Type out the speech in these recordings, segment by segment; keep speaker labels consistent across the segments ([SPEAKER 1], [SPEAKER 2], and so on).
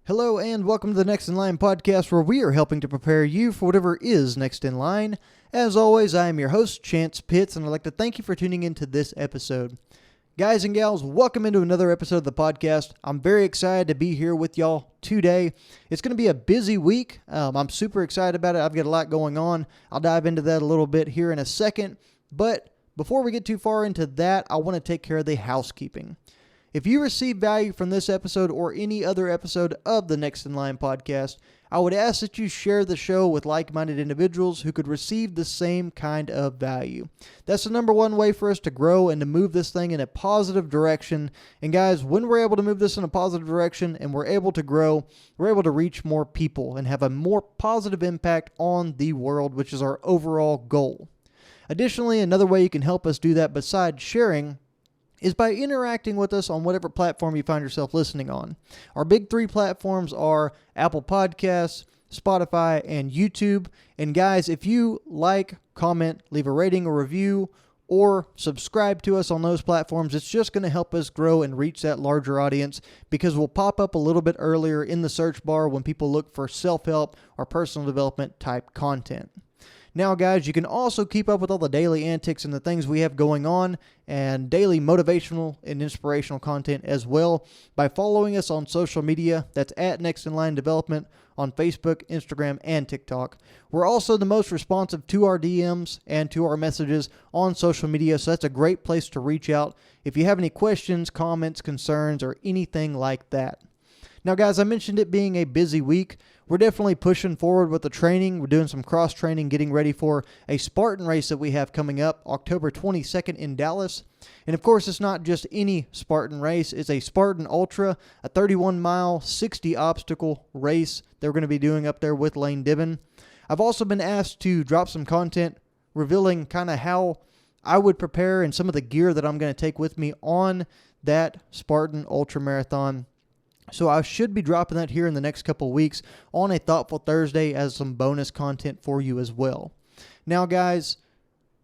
[SPEAKER 1] Hello and welcome to the Next in Line podcast, where we are helping to prepare you for whatever is next in line. As always, I am your host, Chance Pitts, and I'd like to thank you for tuning into this episode. Guys and gals, welcome into another episode of the podcast. I'm very excited to be here with y'all today. It's going to be a busy week. I'm super excited about it. I've got a lot going on. I'll dive into that a little bit here in a second. But before we get too far into that, I want to take care of the housekeeping. If you receive value from this episode or any other episode of the Next in Line podcast, I would ask that you share the show with like-minded individuals who could receive the same kind of value. That's the number one way for us to grow and to move this thing in a positive direction. And guys, when we're able to move this in a positive direction and we're able to grow, we're able to reach more people and have a more positive impact on the world, which is our overall goal. Additionally, another way you can help us do that besides sharing is by interacting with us on whatever platform you find yourself listening on. Our big three platforms are Apple Podcasts, Spotify, and YouTube. And guys, if you like, comment, leave a rating or review, or subscribe to us on those platforms, it's just going to help us grow and reach that larger audience, because we'll pop up a little bit earlier in the search bar when people look for self-help or personal development type content. Now, guys, you can also keep up with all the daily antics and the things we have going on and daily motivational and inspirational content as well by following us on social media. That's at Next in Line Development on Facebook, Instagram, and TikTok. We're also the most responsive to our DMs and to our messages on social media, so that's a great place to reach out if you have any questions, comments, concerns, or anything like that. Now, guys, I mentioned it being a busy week. We're definitely pushing forward with the training. We're doing some cross-training, getting ready for a Spartan race that we have coming up October 22nd in Dallas. And, of course, it's not just any Spartan race. It's a Spartan Ultra, a 31-mile, 60-obstacle race that we're going to be doing up there with Lane Dibben. I've also been asked to drop some content revealing kind of how I would prepare and some of the gear that I'm going to take with me on that Spartan Ultra Marathon. So I should be dropping that here in the next couple of weeks on a Thoughtful Thursday as some bonus content for you as well. Now, guys,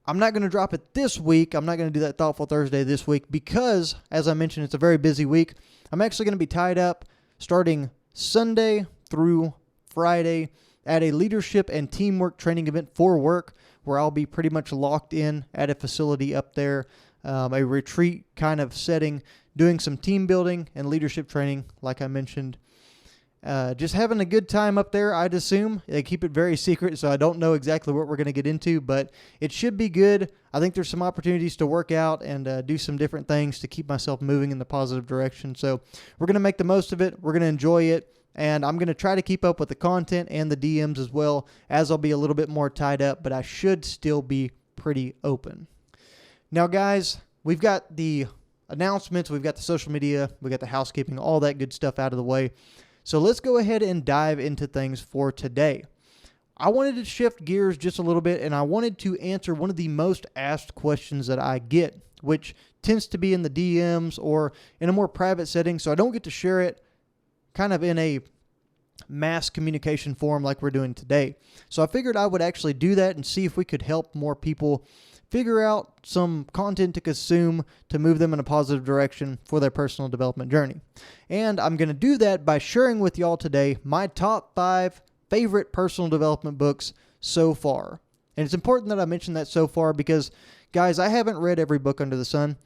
[SPEAKER 1] I'm not going to drop it this week. I'm not going to do that Thoughtful Thursday this week because, as I mentioned, it's a very busy week. I'm actually going to be tied up starting Sunday through Friday at a leadership and teamwork training event for work, where I'll be pretty much locked in at a facility up there, a retreat kind of setting, doing some team building and leadership training, like I mentioned. Just having a good time up there, I'd assume. They keep it very secret, so I don't know exactly what we're going to get into, but it should be good. I think there's some opportunities to work out and do some different things to keep myself moving in the positive direction. So we're going to make the most of it. We're going to enjoy it. And I'm going to try to keep up with the content and the DMs as well, as I'll be a little bit more tied up, but I should still be pretty open. Now, guys, we've got the announcements, we've got the social media, we've got the housekeeping, all that good stuff out of the way. So let's go ahead and dive into things for today. I wanted to shift gears just a little bit, and I wanted to answer one of the most asked questions that I get, which tends to be in the DMs or in a more private setting, so I don't get to share it kind of in a mass communication forum like we're doing today. So I figured I would actually do that and see if we could help more people figure out some content to consume to move them in a positive direction for their personal development journey. And I'm going to do that by sharing with y'all today my top 5 favorite personal development books so far. And it's important that I mention that so far because, guys, I haven't read every book under the sun.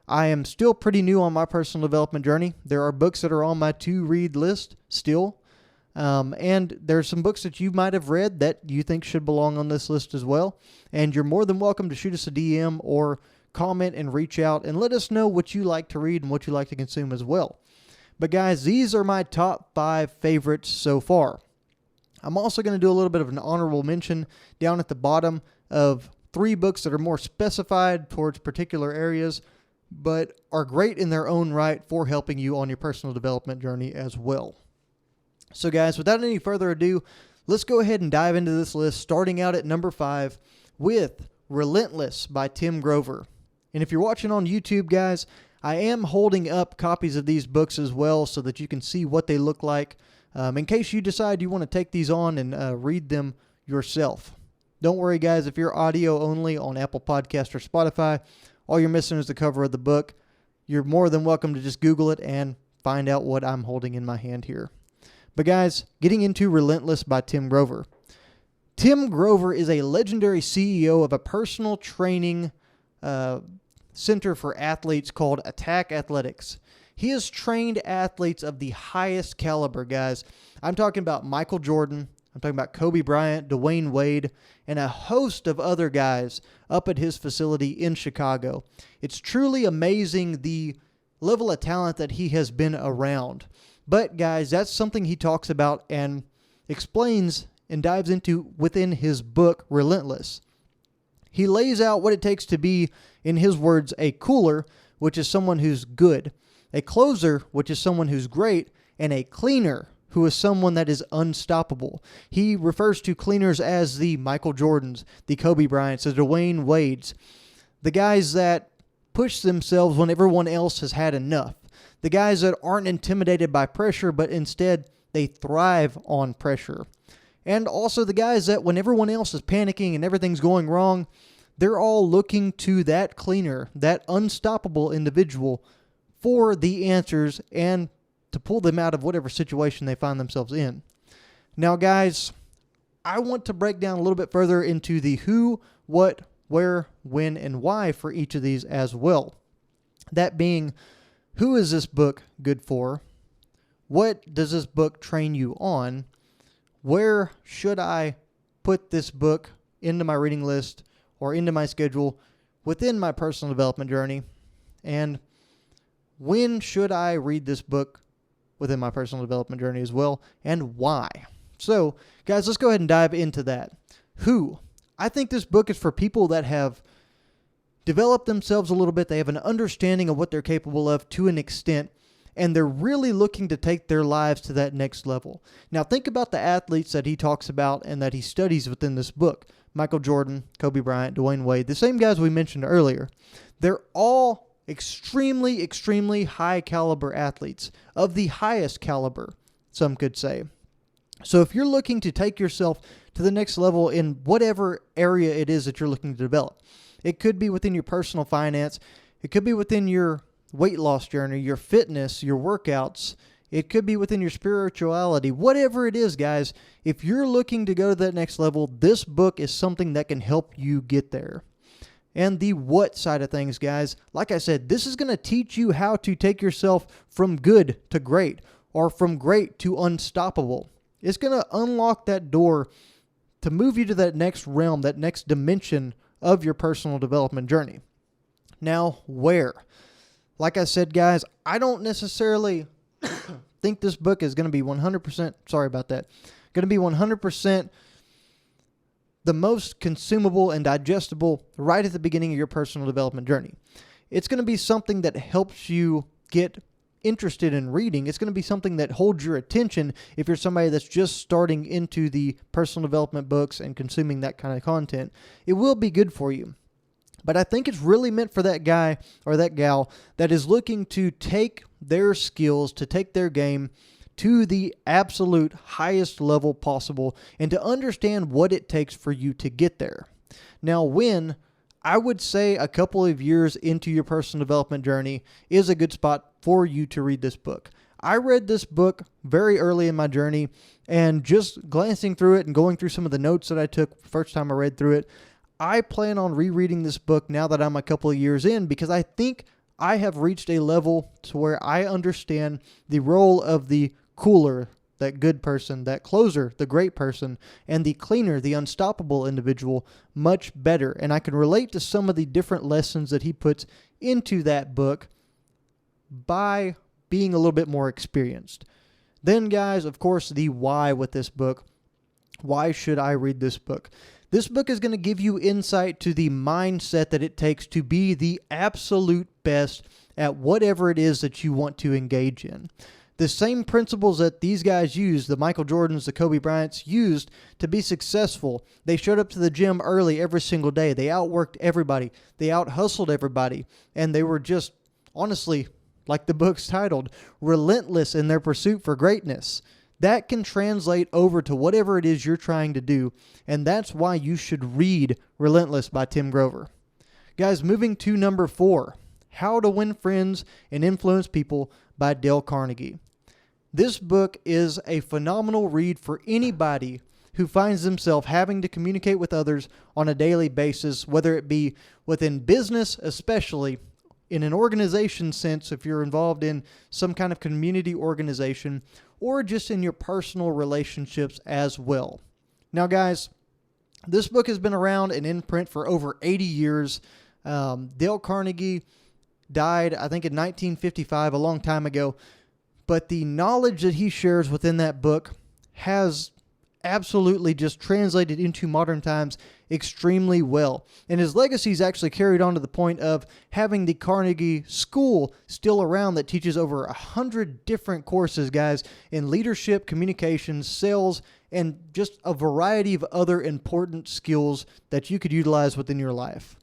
[SPEAKER 1] I am still pretty new on my personal development journey. There are books that are on my to-read list still. And there's some books that you might have read that you think should belong on this list as well. And you're more than welcome to shoot us a DM or comment and reach out and let us know what you like to read and what you like to consume as well. But guys, these are my top 5 favorites so far. I'm also going to do a little bit of an honorable mention down at the bottom of 3 books that are more specified towards particular areas, but are great in their own right for helping you on your personal development journey as well. So guys, without any further ado, let's go ahead and dive into this list, starting out at number 5 with Relentless by Tim Grover. And if you're watching on YouTube, guys, I am holding up copies of these books as well so that you can see what they look like in case you decide you want to take these on and read them yourself. Don't worry, guys, if you're audio only on Apple Podcast or Spotify, all you're missing is the cover of the book. You're more than welcome to just Google it and find out what I'm holding in my hand here. But guys, getting into Relentless by Tim Grover. Tim Grover is a legendary CEO of a personal training center for athletes called Attack Athletics. He has trained athletes of the highest caliber, guys. I'm talking about Michael Jordan. I'm talking about Kobe Bryant, Dwayne Wade, and a host of other guys up at his facility in Chicago. It's truly amazing the level of talent that he has been around. But guys, that's something he talks about and explains and dives into within his book, Relentless. He lays out what it takes to be, in his words, a cooler, which is someone who's good, a closer, which is someone who's great, and a cleaner, who is someone that is unstoppable. He refers to cleaners as the Michael Jordans, the Kobe Bryants, the Dwayne Wades, the guys that push themselves when everyone else has had enough, the guys that aren't intimidated by pressure, but instead they thrive on pressure. And also the guys that when everyone else is panicking and everything's going wrong, they're all looking to that cleaner, that unstoppable individual for the answers and to pull them out of whatever situation they find themselves in. Now, guys, I want to break down a little bit further into the who, what, where, when, and why for each of these as well. That being, who is this book good for? What does this book train you on? Where should I put this book into my reading list or into my schedule within my personal development journey? And when should I read this book within my personal development journey as well, and why? So, guys, let's go ahead and dive into that. Who? I think this book is for people that have developed themselves a little bit. They have an understanding of what they're capable of to an extent, and they're really looking to take their lives to that next level. Now, think about the athletes that he talks about and that he studies within this book. Michael Jordan, Kobe Bryant, Dwayne Wade, the same guys we mentioned earlier. They're all extremely, extremely high caliber athletes, of the highest caliber, some could say. So if you're looking to take yourself to the next level in whatever area it is that you're looking to develop, it could be within your personal finance, it could be within your weight loss journey, your fitness, your workouts, it could be within your spirituality, whatever it is, guys, if you're looking to go to that next level, this book is something that can help you get there. And the what side of things, guys, like I said, this is going to teach you how to take yourself from good to great, or from great to unstoppable. It's going to unlock that door to move you to that next realm, that next dimension of your personal development journey. Now, where? Like I said, guys, I don't necessarily think this book is going to be 100%, sorry about that, going to be 100% the most consumable and digestible right at the beginning of your personal development journey. It's going to be something that helps you get interested in reading. It's going to be something that holds your attention if you're somebody that's just starting into the personal development books and consuming that kind of content. It will be good for you. But I think it's really meant for that guy or that gal that is looking to take their skills, to take their game to the absolute highest level possible and to understand what it takes for you to get there. Now, when I would say a couple of years into your personal development journey is a good spot for you to read this book. I read this book very early in my journey, and just glancing through it and going through some of the notes that I took first time I read through it, I plan on rereading this book now that I'm a couple of years in, because I think I have reached a level to where I understand the role of the cooler, that good person, that closer, the great person, and the cleaner, the unstoppable individual much better. And I can relate to some of the different lessons that he puts into that book by being a little bit more experienced. Then, guys, of course, the why with this book. Why should I read this book? This book is going to give you insight to the mindset that it takes to be the absolute best at whatever it is that you want to engage in. The same principles that these guys used, the Michael Jordans, the Kobe Bryants, used to be successful. They showed up to the gym early every single day. They outworked everybody. They out-hustled everybody. And they were just, honestly, like the book's titled, relentless in their pursuit for greatness. That can translate over to whatever it is you're trying to do. And that's why you should read Relentless by Tim Grover. Guys, moving to number 4, How to Win Friends and Influence People by Dale Carnegie. This book is a phenomenal read for anybody who finds themselves having to communicate with others on a daily basis, whether it be within business, especially in an organization sense, if you're involved in some kind of community organization, or just in your personal relationships as well. Now, guys, this book has been around and in print for over 80 years. Dale Carnegie died, I think, in 1955, a long time ago. But the knowledge that he shares within that book has absolutely just translated into modern times extremely well. And his legacy is actually carried on to the point of having the Carnegie School still around that teaches over 100 different courses, guys, in leadership, communications, sales, and just a variety of other important skills that you could utilize within your life.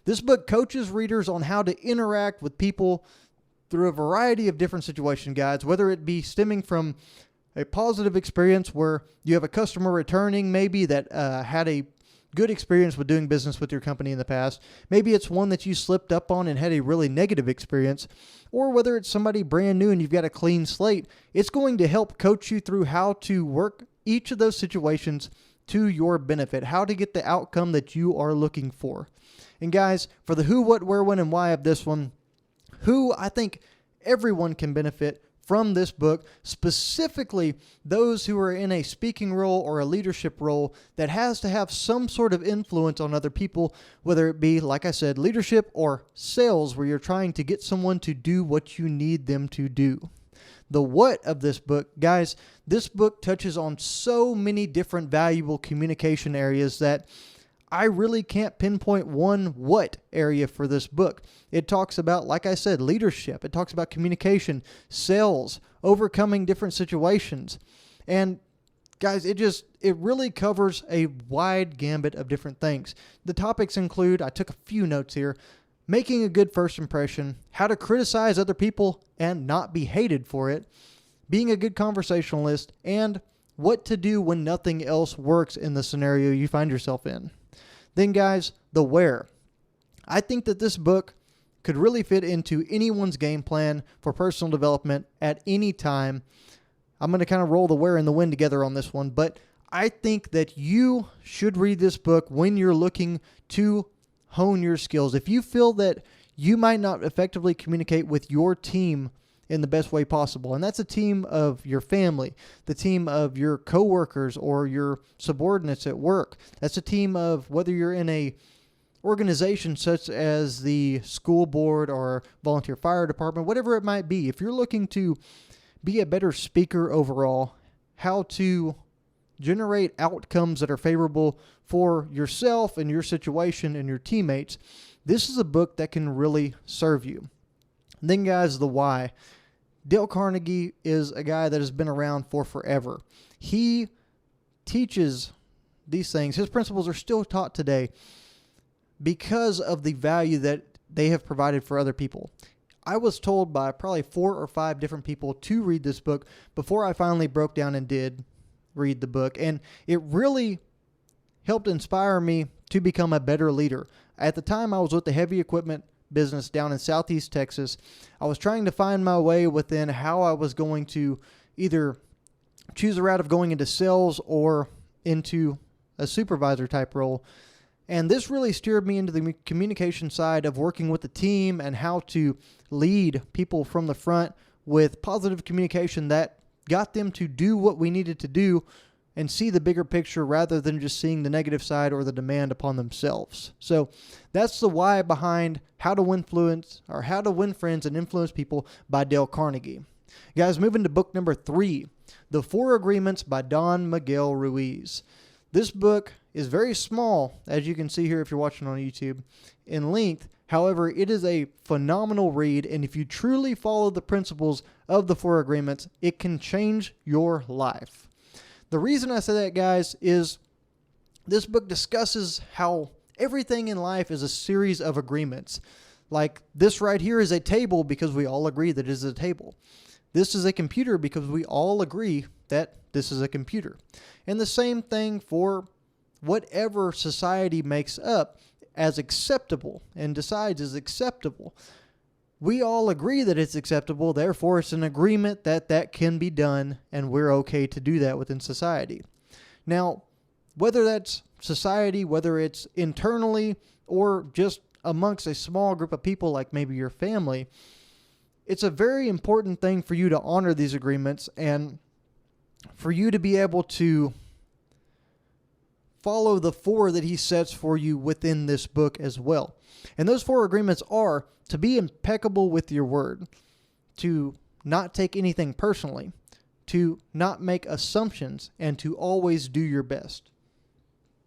[SPEAKER 1] This book coaches readers on how to interact with people through a variety of different situations, guys, whether it be stemming from a positive experience where you have a customer returning maybe that had a good experience with doing business with your company in the past. Maybe it's one that you slipped up on and had a really negative experience, or whether it's somebody brand new and you've got a clean slate. It's going to help coach you through how to work each of those situations to your benefit, how to get the outcome that you are looking for. And guys, for the who, what, where, when, and why of this one, who I think everyone can benefit from this book, specifically those who are in a speaking role or a leadership role that has to have some sort of influence on other people, whether it be, like I said, leadership or sales, where you're trying to get someone to do what you need them to do. The what of this book, guys, this book touches on so many different valuable communication areas that I really can't pinpoint one what area for this book. It talks about, like I said, leadership. It talks about communication, sales, overcoming different situations. And guys, it really covers a wide gambit of different things. The topics include, I took a few notes here, making a good first impression, how to criticize other people and not be hated for it, being a good conversationalist, and what to do when nothing else works in the scenario you find yourself in. Then, guys, the where. I think that this book could really fit into anyone's game plan for personal development at any time. I'm going to kind of roll the where and the when together on this one, but I think that you should read this book when you're looking to hone your skills. If you feel that you might not effectively communicate with your team in the best way possible, and that's a team of your family, the team of your coworkers or your subordinates at work. That's a team of whether you're in a organization such as the school board or volunteer fire department, whatever it might be. If you're looking to be a better speaker overall, how to generate outcomes that are favorable for yourself and your situation and your teammates, this is a book that can really serve you. And then, guys, the why. Dale Carnegie is a guy that has been around for forever. He teaches these things. His principles are still taught today because of the value that they have provided for other people. I was told by probably 4 or 5 different people to read this book before I finally broke down and did read the book. And it really helped inspire me to become a better leader. At the time, I was with the heavy equipment business down in Southeast Texas. I was trying to find my way within how I was going to either choose a route of going into sales or into a supervisor type role. And this really steered me into the communication side of working with the team and how to lead people from the front with positive communication that got them to do what we needed to do and see the bigger picture rather than just seeing the negative side or the demand upon themselves. So that's the why behind How to Win Friends and Influence People by Dale Carnegie. Guys, moving to book number 3, The 4 Agreements by Don Miguel Ruiz. This book is very small, as you can see here if you're watching on YouTube, in length. However, it is a phenomenal read, and if you truly follow the principles of the 4 Agreements, it can change your life. The reason I say that, guys, is this book discusses how everything in life is a series of agreements. Like this right here is a table because we all agree that it is a table. This is a computer because we all agree that this is a computer. And the same thing for whatever society makes up as acceptable and decides is acceptable. we all agree that it's acceptable. Therefore, it's an agreement that that can be done, and we're okay to do that within society. Now, whether that's society, whether it's internally, or just amongst a small group of people like maybe your family, it's a very important thing for you to honor these agreements and for you to be able to follow the 4 that he sets for you within this book as well. And those 4 agreements are to be impeccable with your word, to not take anything personally, to not make assumptions, and to always do your best.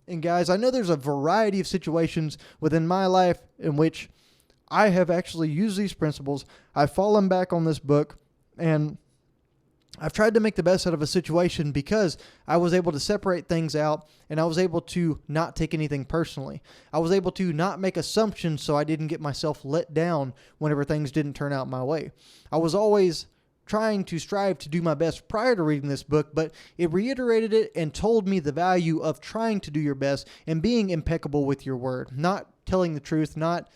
[SPEAKER 1] And guys, I know there's a variety of situations within my life in which I have actually used these principles. I've fallen back on this book, and I've tried to make the best out of a situation because I was able to separate things out, and I was able to not take anything personally. I was able to not make assumptions so I didn't get myself let down whenever things didn't turn out my way. I was always trying to strive to do my best prior to reading this book, but it reiterated it and told me the value of trying to do your best and being impeccable with your word, not telling the truth, not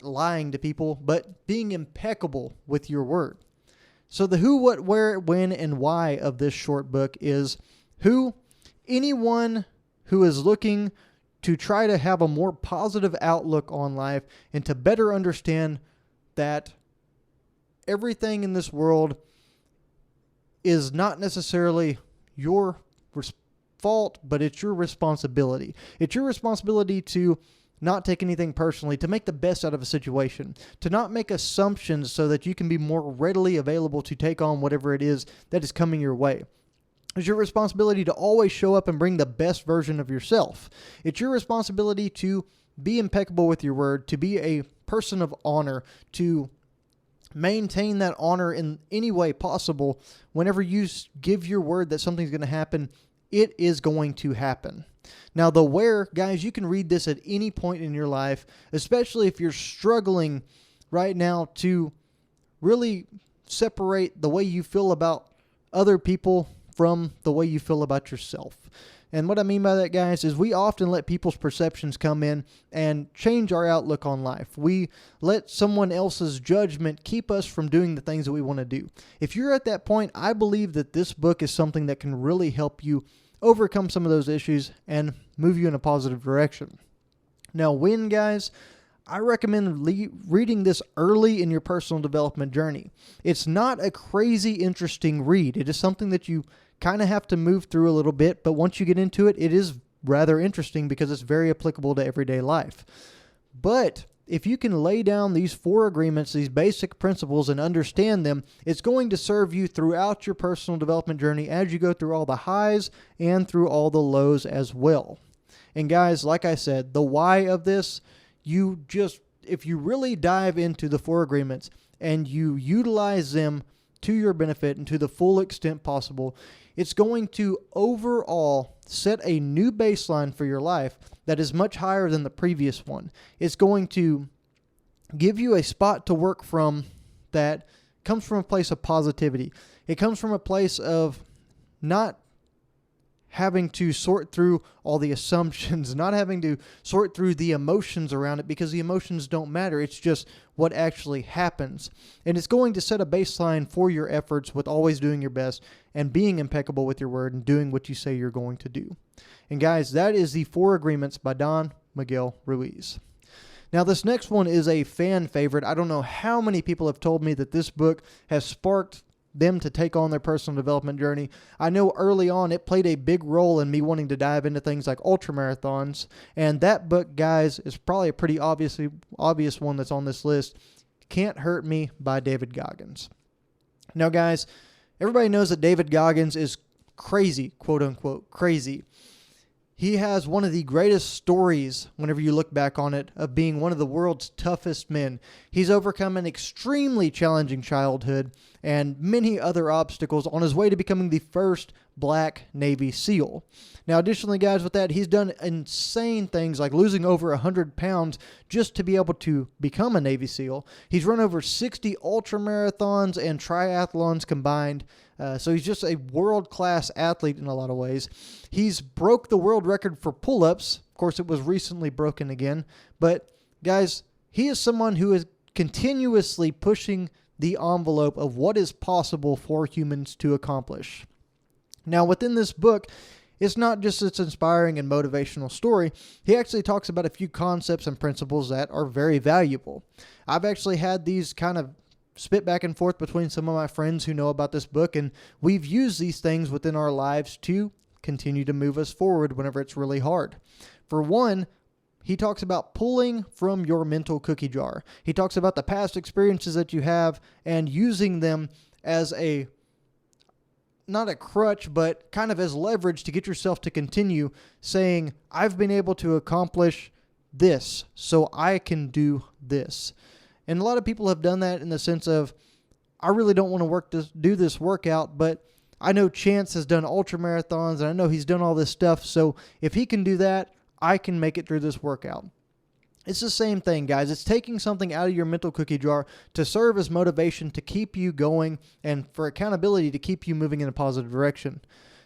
[SPEAKER 1] lying to people, but being impeccable with your word. So the who, what, where, when, and why of this short book is who, anyone who is looking to try to have a more positive outlook on life and to better understand that everything in this world is not necessarily your fault, but it's your responsibility. It's your responsibility to not take anything personally, to make the best out of a situation, to not make assumptions so that you can be more readily available to take on whatever it is that is coming your way. It's your responsibility to always show up and bring the best version of yourself. It's your responsibility to be impeccable with your word, to be a person of honor, to maintain that honor in any way possible. Whenever you give your word that something's going to happen, it is going to happen. Now, the where, guys, you can read this at any point in your life, especially if you're struggling right now to really separate the way you feel about other people from the way you feel about yourself. And what I mean by that, guys, is we often let people's perceptions come in and change our outlook on life. We let someone else's judgment keep us from doing the things that we want to do. If you're at that point, I believe that this book is something that can really help you overcome some of those issues and move you in a positive direction. Now, when, guys, I recommend reading this early in your personal development journey. It's not a crazy interesting read. It is something that you kind of have to move through a little bit, but once you get into it, it is rather interesting because it's very applicable to everyday life. But if you can lay down these 4 agreements, these basic principles, and understand them, it's going to serve you throughout your personal development journey as you go through all the highs and through all the lows as well. And guys, like I said, the why of this, if you really dive into the 4 agreements and you utilize them to your benefit and to the full extent possible, it's going to overall set a new baseline for your life that is much higher than the previous one. It's going to give you a spot to work from that comes from a place of positivity. It comes from a place of not having to sort through all the assumptions, not having to sort through the emotions around it, because the emotions don't matter. It's just what actually happens. And it's going to set a baseline for your efforts with always doing your best and being impeccable with your word and doing what you say you're going to do. And guys, that is the 4 Agreements by Don Miguel Ruiz. Now, this next one is a fan favorite. I don't know how many people have told me that this book has sparked them to take on their personal development journey. I know early on it played a big role in me wanting to dive into things like ultramarathons. And that book, guys, is probably a pretty obvious one that's on this list. Can't Hurt Me by David Goggins. Now, guys, everybody knows that David Goggins is crazy, quote unquote, crazy. He has one of the greatest stories, whenever you look back on it, of being one of the world's toughest men. He's overcome an extremely challenging childhood and many other obstacles on his way to becoming the first black Navy SEAL. Now, additionally, guys, with that, he's done insane things like losing over 100 pounds just to be able to become a Navy SEAL. He's run over 60 ultramarathons and triathlons combined. So he's just a world-class athlete in a lot of ways. He's broke the world record for pull-ups. Of course, it was recently broken again. But, guys, he is someone who continuously pushing the envelope of what is possible for humans to accomplish. Now, within this book, it's not just its inspiring and motivational story. He actually talks about a few concepts and principles that are very valuable. I've actually had these kind of spit back and forth between some of my friends who know about this book, and we've used these things within our lives to continue to move us forward whenever it's really hard. For one, he talks about pulling from your mental cookie jar. He talks about the past experiences that you have and using them as not a crutch, but kind of as leverage to get yourself to continue saying, I've been able to accomplish this, so I can do this. And a lot of people have done that in the sense of, I really don't want to do this workout, but I know Chance has done ultra marathons and I know he's done all this stuff. So if he can do that, I can make it through this workout. It's the same thing, guys. It's taking something out of your mental cookie jar to serve as motivation to keep you going and for accountability to keep you moving in a positive direction.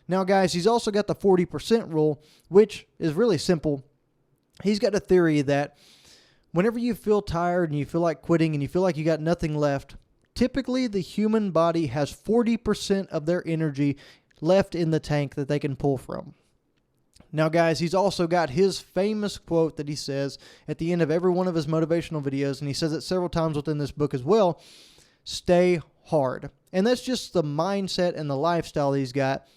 [SPEAKER 1] Now, guys, he's also got the 40% rule, which is really simple. He's got a theory that whenever you feel tired and you feel like quitting and you feel like you got nothing left, typically the human body has 40% of their energy left in the tank that they can pull from. Now, guys, he's also got his famous quote that he says at the end of every one of his motivational videos, and he says it several times within this book as well, stay hard. And that's just the mindset and the lifestyle he's got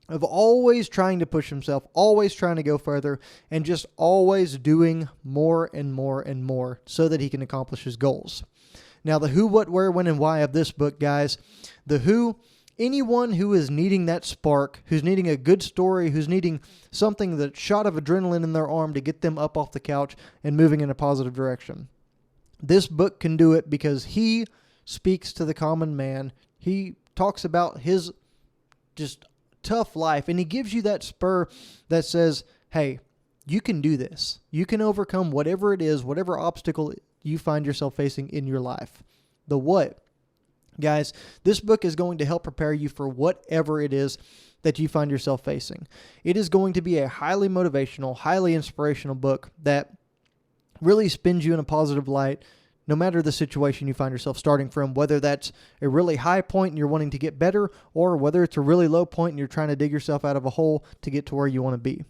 [SPEAKER 1] of always trying to push himself, always trying to go further, and just always doing more and more and more so that he can accomplish his goals. Now, the who, what, where, when, and why of this book, guys, the who, anyone who is needing that spark, who's needing a good story, who's needing something, that shot of adrenaline in their arm to get them up off the couch and moving in a positive direction. This book can do it because he speaks to the common man. He talks about his just tough life, and he gives you that spur that says, hey, you can do this. You can overcome whatever it is, whatever obstacle you find yourself facing in your life. The what? Guys, this book is going to help prepare you for whatever it is that you find yourself facing. It is going to be a highly motivational, highly inspirational book that really spins you in a positive light no matter the situation you find yourself starting from, whether that's a really high point and you're wanting to get better, or whether it's a really low point and you're trying to dig yourself out of a hole to get to where you want to be.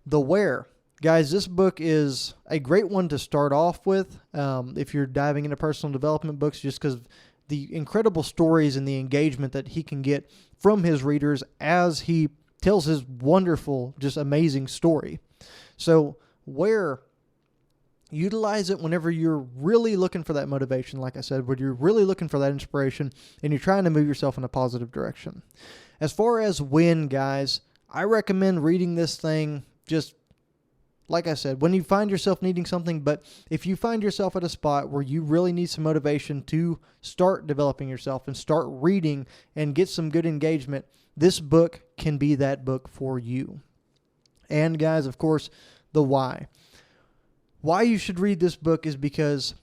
[SPEAKER 1] The where. Guys, this book is a great one to start off with if you're diving into personal development books, just because the incredible stories and the engagement that he can get from his readers as he tells his wonderful, just amazing story. So where, utilize it whenever you're really looking for that motivation, like I said, when you're really looking for that inspiration and you're trying to move yourself in a positive direction. As far as when, guys, I recommend reading this thing just like I said, when you find yourself needing something, but if you find yourself at a spot where you really need some motivation to start developing yourself and start reading and get some good engagement, this book can be that book for you. And guys, of course, the why. Why you should read this book is because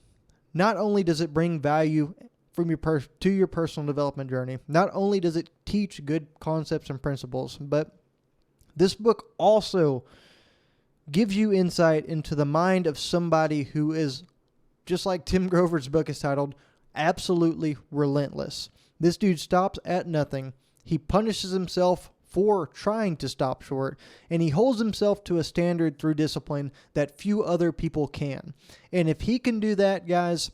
[SPEAKER 1] not only does it bring value from to your personal development journey, not only does it teach good concepts and principles, but this book also gives you insight into the mind of somebody who is, just like Tim Grover's book is titled, absolutely relentless. This dude stops at nothing. He punishes himself for trying to stop short, and he holds himself to a standard through discipline that few other people can. And if he can do that, guys,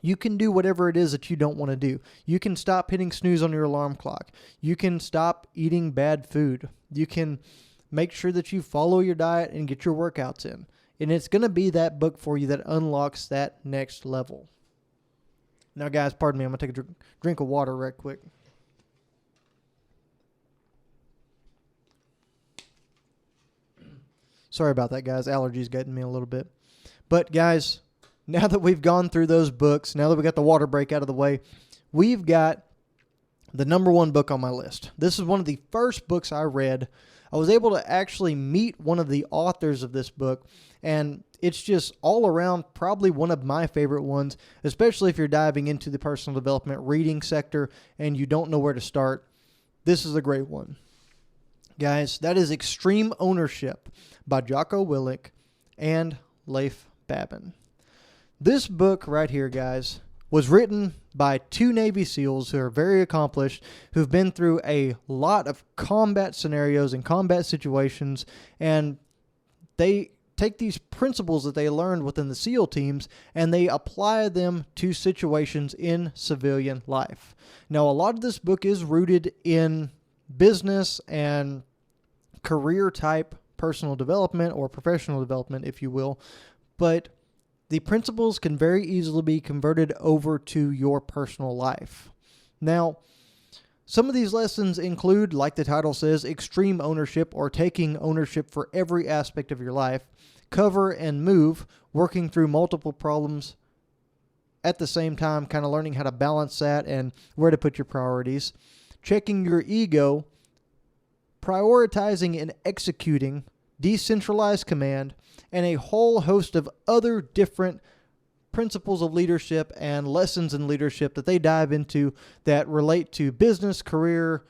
[SPEAKER 1] you can do whatever it is that you don't want to do. You can stop hitting snooze on your alarm clock. You can stop eating bad food. You can make sure that you follow your diet and get your workouts in. And it's going to be that book for you that unlocks that next level. Now, guys, pardon me. I'm going to take a drink of water right quick. Sorry about that, guys. Allergies getting me a little bit. But, guys, now that we've gone through those books, now that we got the water break out of the way, we've got the number one book on my list. This is one of the first books I read. I was able to actually meet one of the authors of this book, and it's just all around probably one of my favorite ones, especially if you're diving into the personal development reading sector and you don't know where to start. This is a great one. Guys, that is Extreme Ownership by Jocko Willink and Leif Babin. This book right here, guys, was written by two Navy SEALs who are very accomplished, who've been through a lot of combat scenarios and combat situations, and they take these principles that they learned within the SEAL teams and they apply them to situations in civilian life. Now, a lot of this book is rooted in business and career type personal development or professional development, if you will, but the principles can very easily be converted over to your personal life. Now, some of these lessons include, like the title says, extreme ownership or taking ownership for every aspect of your life, cover and move, working through multiple problems at the same time, kind of learning how to balance that and where to put your priorities, checking your ego, prioritizing and executing, decentralized command, and a whole host of other different principles of leadership and lessons in leadership that they dive into that relate to business, career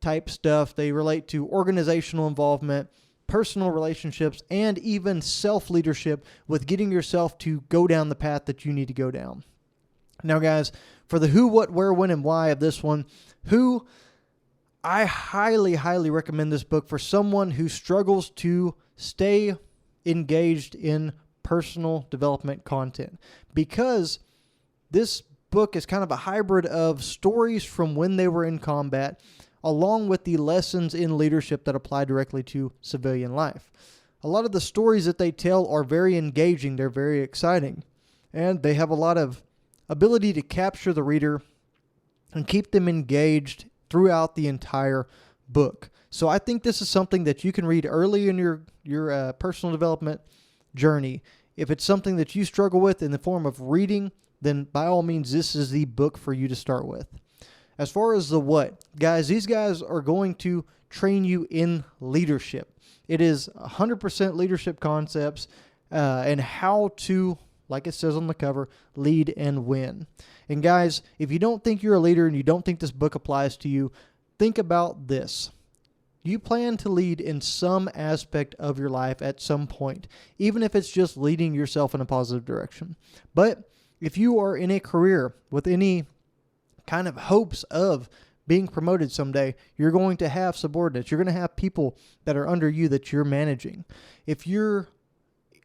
[SPEAKER 1] type stuff. They relate to organizational involvement, personal relationships, and even self-leadership with getting yourself to go down the path that you need to go down. Now, guys, for the who, what, where, when, and why of this one, I highly, highly recommend this book for someone who struggles to stay engaged in personal development content, because this book is kind of a hybrid of stories from when they were in combat along with the lessons in leadership that apply directly to civilian life. A lot of the stories that they tell are very engaging, they're very exciting, and they have a lot of ability to capture the reader and keep them engaged throughout the entire book. So I think this is something that you can read early in your personal development journey. If it's something that you struggle with in the form of reading, then by all means, this is the book for you to start with. As far as the what, guys, these guys are going to train you in leadership. It is 100% leadership concepts and how to, like it says on the cover, lead and win. And guys, if you don't think you're a leader and you don't think this book applies to you, think about this. You plan to lead in some aspect of your life at some point, even if it's just leading yourself in a positive direction. But if you are in a career with any kind of hopes of being promoted someday, you're going to have subordinates. You're going to have people that are under you that you're managing. If you're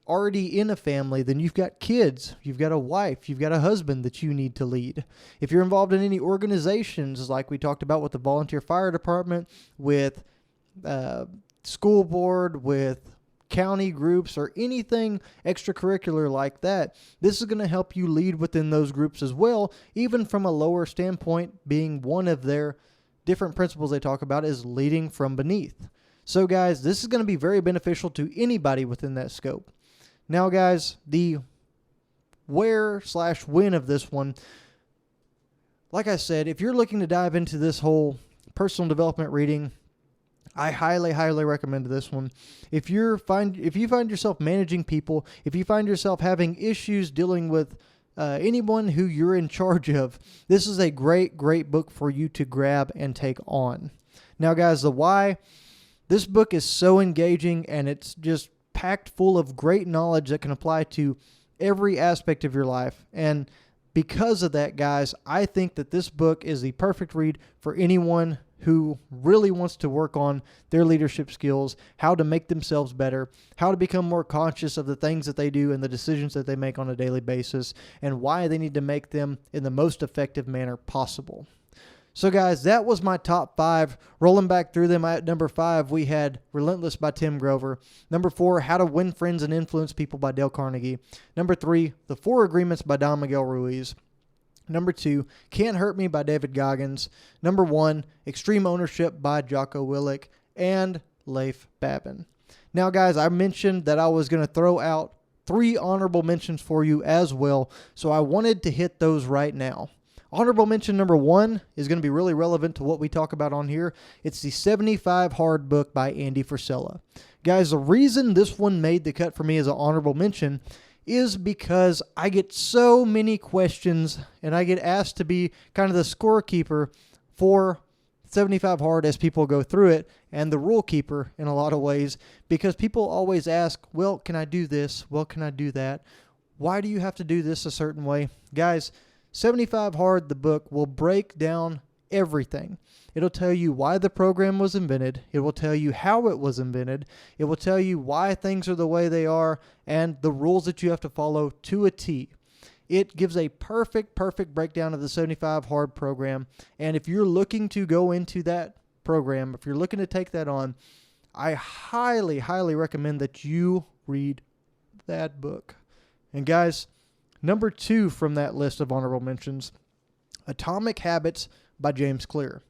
[SPEAKER 1] already in a family, then you've got kids, you've got a wife, you've got a husband that you need to lead. If you're involved in any organizations, like we talked about with the volunteer fire department, with school board, with county groups, or anything extracurricular like that, this is going to help you lead within those groups as well, even from a lower standpoint, being one of their different principles they talk about is leading from beneath. So guys, this is going to be very beneficial to anybody within that scope. Now guys, the where/when of this one, like I said, if you're looking to dive into this whole personal development reading, I highly, highly recommend this one. If you find yourself managing people, if you find yourself having issues dealing with anyone who you're in charge of, this is a great, great book for you to grab and take on. Now, guys, the why. This book is so engaging, and it's just packed full of great knowledge that can apply to every aspect of your life. And because of that, guys, I think that this book is the perfect read for anyone who really wants to work on their leadership skills, how to make themselves better, how to become more conscious of the things that they do and the decisions that they make on a daily basis, and why they need to make them in the most effective manner possible. So guys, that was my top 5. Rolling back through them, at number 5, we had Relentless by Tim Grover. Number 4, How to Win Friends and Influence People by Dale Carnegie. Number 3, The 4 Agreements by Don Miguel Ruiz. Number 2, Can't Hurt Me by David Goggins. Number 1, Extreme Ownership by Jocko Willink and Leif Babin. Now, guys, I mentioned that I was going to throw out 3 honorable mentions for you as well, so I wanted to hit those right now. Honorable mention number 1 is going to be really relevant to what we talk about on here. It's the 75 Hard book by Andy Frisella. Guys, the reason this one made the cut for me as an honorable mention is because I get so many questions and I get asked to be kind of the scorekeeper for 75 Hard as people go through it, and the rule keeper in a lot of ways, because people always ask, well, can I do this? Well, can I do that? why do you have to do this a certain way? Guys, 75 Hard, the book, will break down everything. It'll tell you why the program was invented. It will tell you how it was invented. It will tell you why things are the way they are and the rules that you have to follow to a T. It gives a perfect breakdown of the 75 Hard program. And if you're looking to go into that program, if you're looking to take that on, I highly recommend that you read that book. And guys, number 2 from that list of honorable mentions, Atomic Habits by James Clear.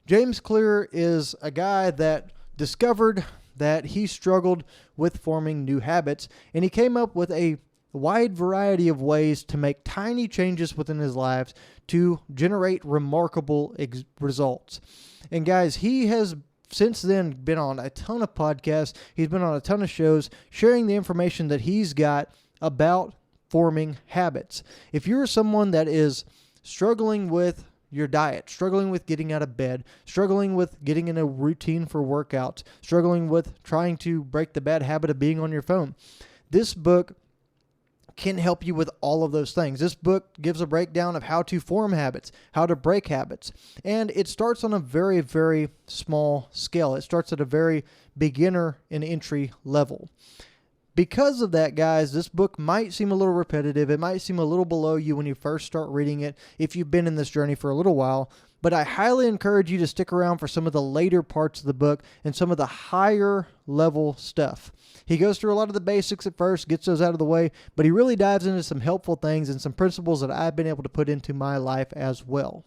[SPEAKER 1] James Clear is a guy that discovered that he struggled with forming new habits, and he came up with a wide variety of ways to make tiny changes within his lives to generate remarkable results. And guys, he has since then been on a ton of podcasts. He's been on a ton of shows sharing the information that he's got about forming habits. If you're someone that is struggling with your diet, struggling with getting out of bed, struggling with getting in a routine for workouts, struggling with trying to break the bad habit of being on your phone, this book can help you with all of those things. This book gives a breakdown of how to form habits, how to break habits, and it starts on a very small scale. It starts at a very beginner and entry level. Because of that, guys, this book might seem a little repetitive. It might seem a little below you when you first start reading it if you've been in this journey for a little while. But I highly encourage you to stick around for some of the later parts of the book and some of the higher level stuff. He goes through a lot of the basics at first, gets those out of the way, but he really dives into some helpful things and some principles that I've been able to put into my life as well.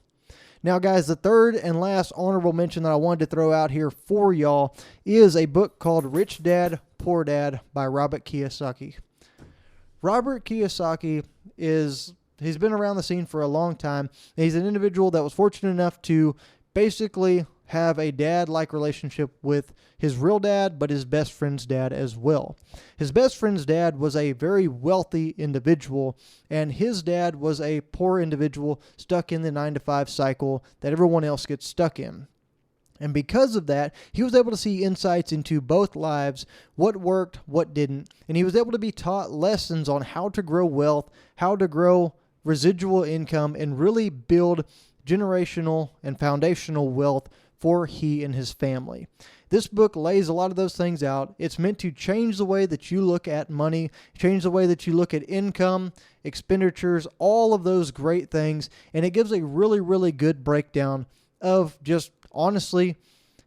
[SPEAKER 1] Now, guys, the third and last honorable mention that I wanted to throw out here for y'all is a book called Rich Dad, Poor Dad by Robert Kiyosaki. Robert Kiyosaki he's been around the scene for a long time. He's an individual that was fortunate enough to basically have a dad-like relationship with his real dad, but his best friend's dad as well. His best friend's dad was a very wealthy individual, and his dad was a poor individual stuck in the 9-to-5 cycle that everyone else gets stuck in. And because of that, he was able to see insights into both lives, what worked, what didn't, and he was able to be taught lessons on how to grow wealth, how to grow residual income, and really build generational and foundational wealth for he and his family. This book lays a lot of those things out. It's meant to change the way that you look at money, change the way that you look at income, expenditures, all of those great things, and it gives a really good breakdown of just honestly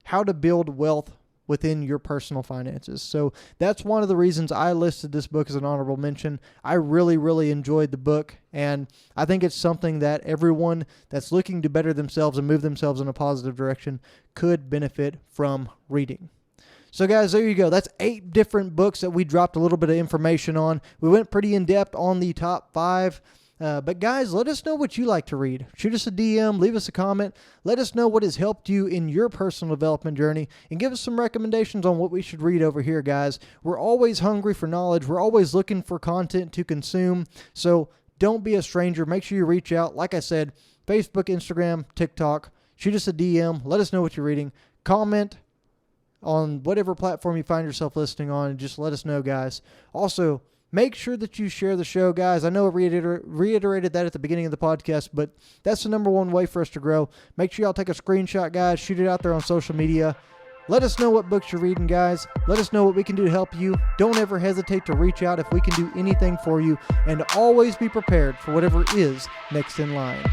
[SPEAKER 1] how to build wealth within your personal finances. So that's one of the reasons I listed this book as an honorable mention. I really enjoyed the book, and I think it's something that everyone that's looking to better themselves and move themselves in a positive direction could benefit from reading. So guys, there you go. That's 8 different books that we dropped a little bit of information on. We went pretty in depth on the top 5. But guys, let us know what you like to read. Shoot us a DM, leave us a comment. Let us know what has helped you in your personal development journey, and give us some recommendations on what we should read over here, guys. We're always hungry for knowledge. We're always looking for content to consume. So don't be a stranger. Make sure you reach out. Like I said, Facebook, Instagram, TikTok. Shoot us a DM. Let us know what you're reading. Comment on whatever platform you find yourself listening on, and just let us know, guys. Also, make sure that you share the show, guys. I know I reiterated that at the beginning of the podcast, but that's the number one way for us to grow. Make sure y'all take a screenshot, guys. Shoot it out there on social media. Let us know what books you're reading, guys. Let us know what we can do to help you. Don't ever hesitate to reach out if we can do anything for you, and always be prepared for whatever is next in line.